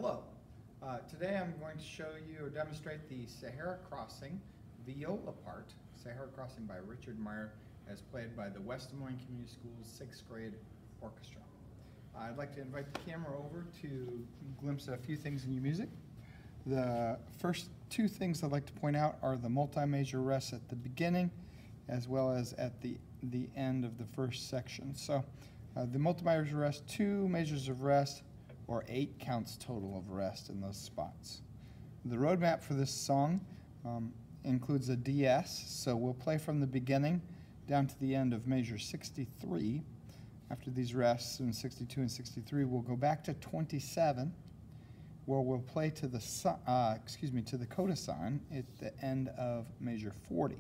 Hello. Today I'm going to show you or demonstrate the Sahara Crossing viola part, Sahara Crossing by Richard Meyer, as played by the West Des Moines Community Schools 6th grade orchestra. I'd like to invite the camera over to glimpse at a few things in your music. The first two things I'd like to point out are the multi-measure rests at the beginning as well as at the end of the first section. So the multi-measure rest, 2 measures of rest, or 8 counts total of rest in those spots. The roadmap for this song includes a DS, so we'll play from the beginning down to the end of measure 63. After these rests in 62 and 63, we'll go back to 27, where we'll play to the to the coda sign at the end of measure 40.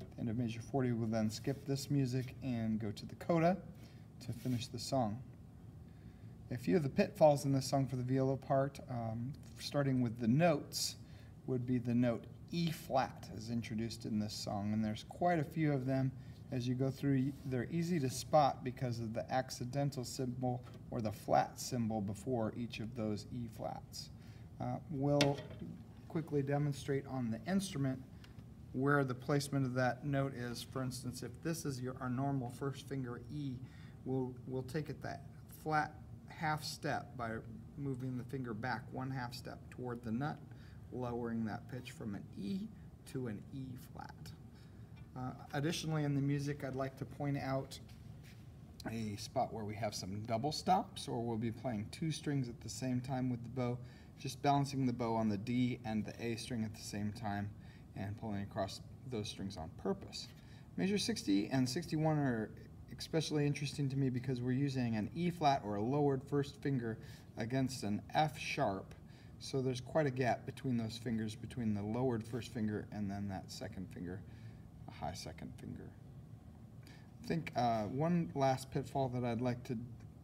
At the end of measure 40, we'll then skip this music and go to the coda to finish the song. A few of the pitfalls in this song for the viola part, starting with the notes, would be the note E flat as introduced in this song, and there's quite a few of them as you go through. They're easy to spot because of the accidental symbol or the flat symbol before each of those E flats. We'll quickly demonstrate on the instrument where the placement of that note is. For instance, if this is our normal first finger E, we'll take it that flat half step by moving the finger back 1/2 step toward the nut, lowering that pitch from an E to an E flat. Additionally, in the music, I'd like to point out a spot where we have some double stops, or we'll be playing 2 strings at the same time with the bow, just balancing the bow on the D and the A string at the same time and pulling across those strings on purpose. Measure 60 and 61 are especially interesting to me because we're using an E flat or a lowered first finger against an F sharp, so there's quite a gap between those fingers, between the lowered first finger and then that second finger, a high second finger. I think one last pitfall that I'd like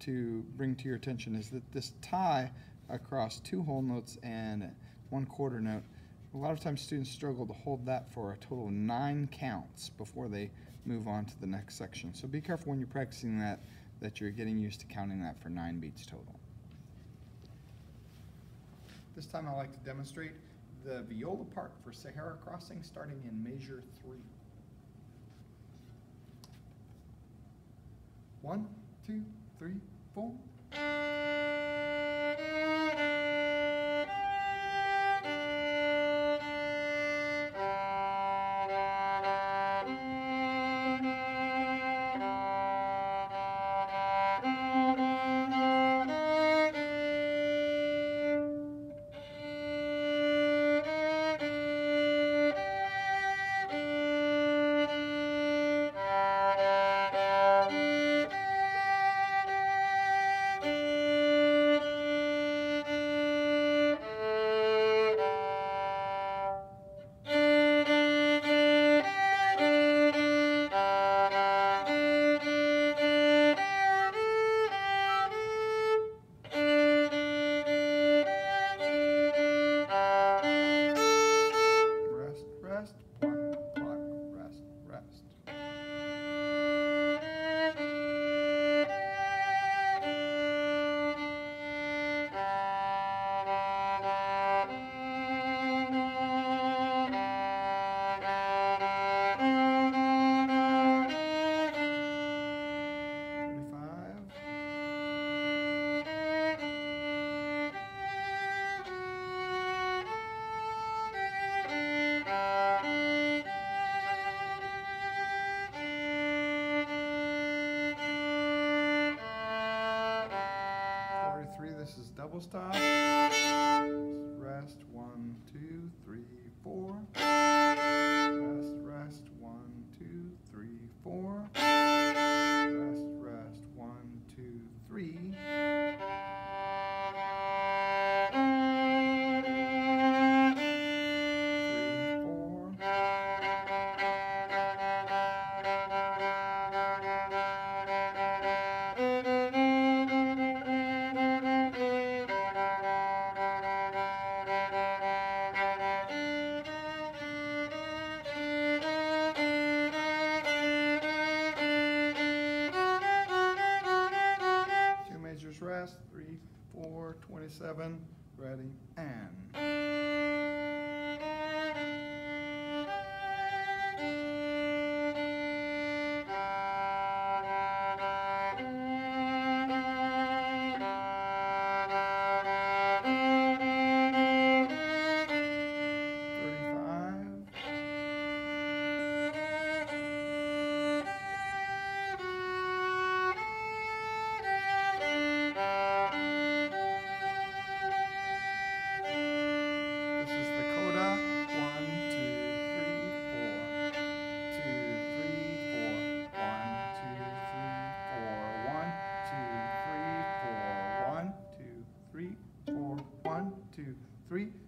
to bring to your attention is that this tie across 2 whole notes and 1 quarter note, a lot of times students struggle to hold that for a total of 9 counts before they move on to the next section. So be careful when you're practicing that you're getting used to counting that for 9 beats total. This time I'd like to demonstrate the viola part for Sahara Crossing starting in measure 3. 1, 2, 3, 4. This is double stop. Rest, 1, 2, 3, 4. Rest, rest, 1, 2, 3, 4. Rest, rest, 1, 2, 3. Rest, 3, 4, 27, Ready, and. 35. This is the coda. 1, 2, 3, 4. 2, 3, 4. 1, 2, 3, 4. 1, 2, 3, 4. 1, 2, 3, 4. 1, 2, 3.